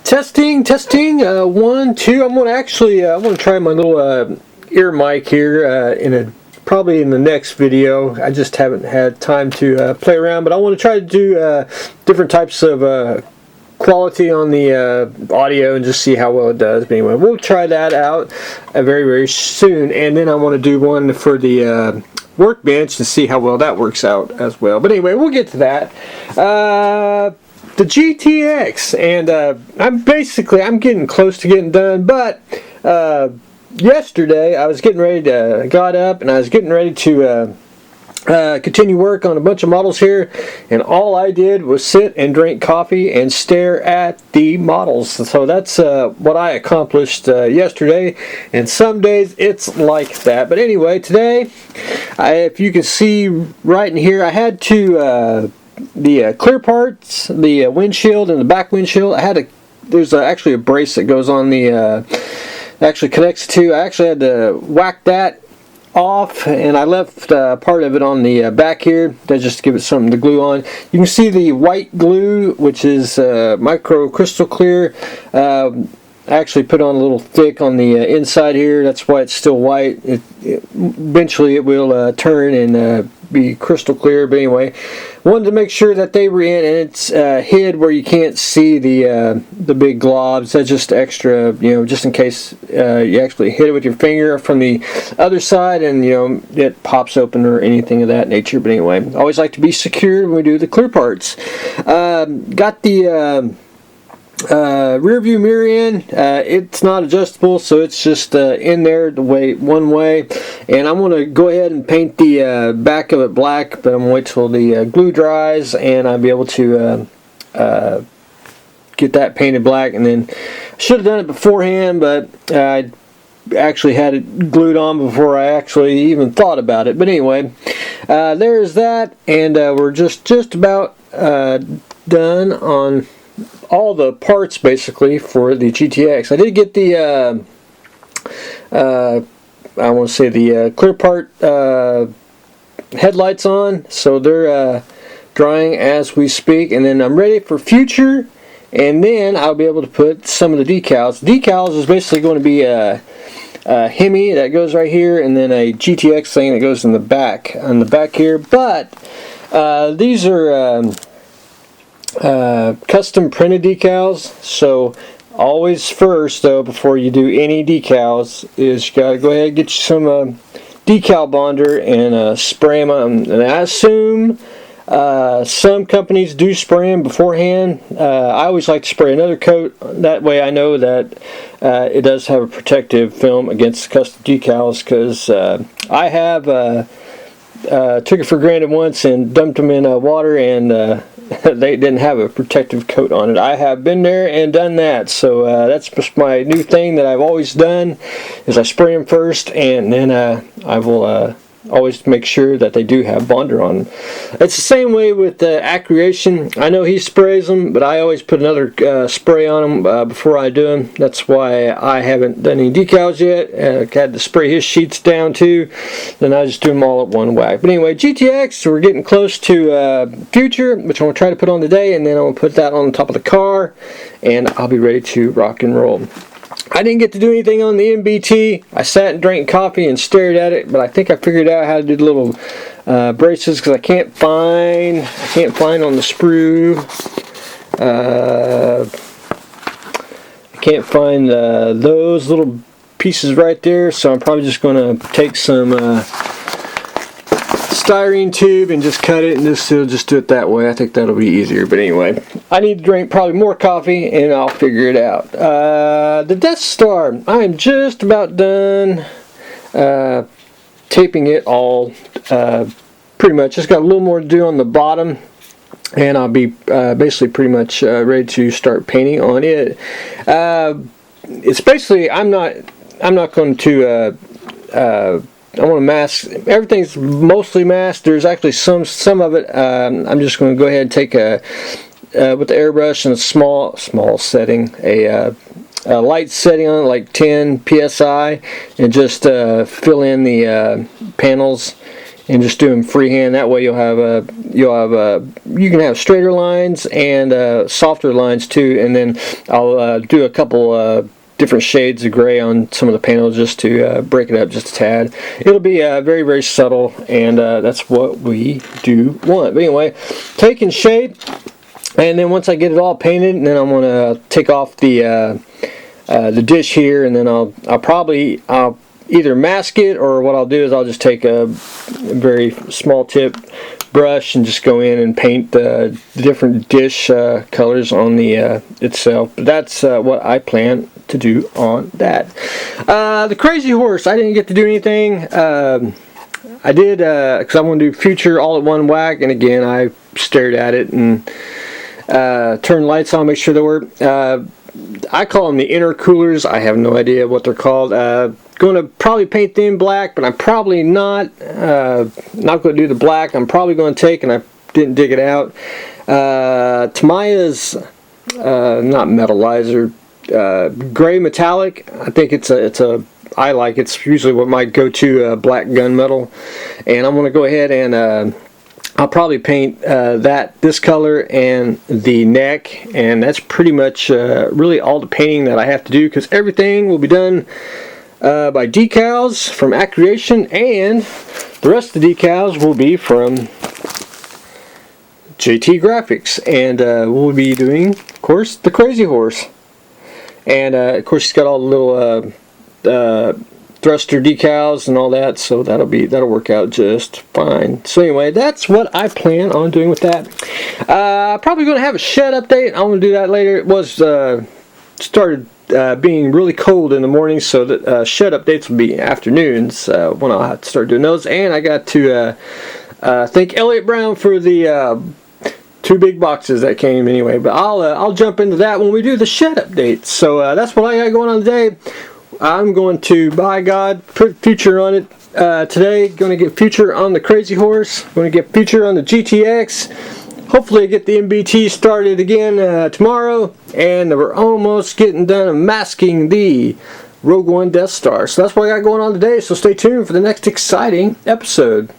Testing. 1, 2. I'm gonna try my little ear mic here probably in the next video. I just haven't had time to play around, but I want to try to do different types of quality on the audio and just see how well it does. But anyway, we'll try that out very soon, and then I want to do one for the workbench to see how well that works out as well. But anyway, we'll get to that. The GTX, and I'm getting close to getting done, but yesterday I was got up and I was getting ready to continue work on a bunch of models here, and all I did was sit and drink coffee and stare at the models. So that's what I accomplished yesterday, and some days it's like that. But anyway, today, if you can see right in here, I had to the clear parts, the windshield and the back windshield. There's actually a brace that goes on the actually connects to. I actually had to whack that off, and I left part of it on the back here. That's just to give it something to glue on. You can see the white glue, which is micro crystal clear. I actually put on a little thick on the inside here. That's why it's still white. Eventually it will turn and be crystal clear. But anyway, wanted to make sure that they were in, and it's hid where you can't see the big globs. That's just extra, just in case you actually hit it with your finger from the other side and it pops open or anything of that nature. But anyway, always like to be secured when we do the clear parts. Got the rear view mirror in. It's not adjustable, so it's just in there one way, and I'm going to go ahead and paint the back of it black, but I'm going to wait till the glue dries and I'll be able to get that painted black. And then should have done it beforehand, but I actually had it glued on before I actually even thought about it. But anyway, there's that, and we're just about done on all the parts basically for the GTX. I did get the I want to say the clear part headlights on, so they're drying as we speak, and then I'm ready for future, and then I'll be able to put some of the decals. Decals is basically going to be a Hemi that goes right here, and then a GTX thing that goes in the back here. But these are custom printed decals, so always first though, before you do any decals, is you gotta go ahead and get you some decal bonder and spray them on. And I assume some companies do spray them beforehand. I always like to spray another coat, that way I know that it does have a protective film against custom decals, because I have took it for granted once and dumped them in water, and they didn't have a protective coat on it. I have been there and done that, so that's just my new thing that I've always done, is I spray them first, and then I will always make sure that they do have bonder on them. It's the same way with Accreation. I know he sprays them, but I always put another spray on them before I do them. That's why I haven't done any decals yet. I had to spray his sheets down too. Then I just do them all at one whack. But anyway, GTX, we're getting close to Future, which I'm going to try to put on today, and then I'm going to put that on top of the car, and I'll be ready to rock and roll. I didn't get to do anything on the MBT. I sat and drank coffee and stared at it, but I think I figured out how to do the little braces, because I can't find on the sprue. I can't find those little pieces right there, so I'm probably just going to take some styrene tube and just cut it, and just do it that way. I think that'll be easier. But anyway, I need to drink probably more coffee, and I'll figure it out. The Death Star, I'm just about done taping it all, pretty much. Just got a little more to do on the bottom, and I'll be basically pretty much ready to start painting on it. It's basically, I'm not going to I want to mask. Everything's mostly masked. There's actually some of it. I'm just going to go ahead and take with the airbrush and a small setting, a light setting on it, like 10 psi, and just fill in the panels and just do them freehand. That way you can have straighter lines and softer lines too. And then I'll do a couple different shades of gray on some of the panels just to break it up just a tad. It'll be very, very subtle, and that's what we do want. But anyway, taking shape, and then once I get it all painted, and then I'm gonna take off the dish here, and then I'll either mask it, or what I'll do is I'll just take a very small tip brush and just go in and paint the different dish colors on the itself. But that's what I plan to do on that. The Crazy Horse, I didn't get to do anything. I did because I want to do Future all at one whack, and again I stared at it and turned lights on, make sure they work. I call them the intercoolers. I have no idea what they're called. Going to probably paint them black, but I'm probably not going to do the black. I'm probably going to take, and I didn't dig it out, Tamiya's not metallizer, gray metallic. I think it's usually what my go-to black gunmetal, and I'm going to go ahead and I'll probably paint this color and the neck, and that's pretty much really all the painting that I have to do, because everything will be done by decals from Accreation, and the rest of the decals will be from JT Graphics, and we'll be doing, of course, the Crazy Horse, and of course he's got all the little thruster decals and all that, so that'll work out just fine. So anyway, that's what I plan on doing with that. Probably going to have a shed update. I'm going to do that later. It was started being really cold in the morning, so that shed updates will be afternoons when I'll have to start doing those. And I got to thank Elliot Brown for the 2 big boxes that came anyway. But I'll jump into that when we do the shed updates. So that's what I got going on today. I'm going to, by God, put Future on it today. Going to get Future on the Crazy Horse. Going to get Future on the GTX. Hopefully get the MBT started again tomorrow. And we're almost getting done masking the Rogue One Death Star. So that's what I got going on today. So stay tuned for the next exciting episode.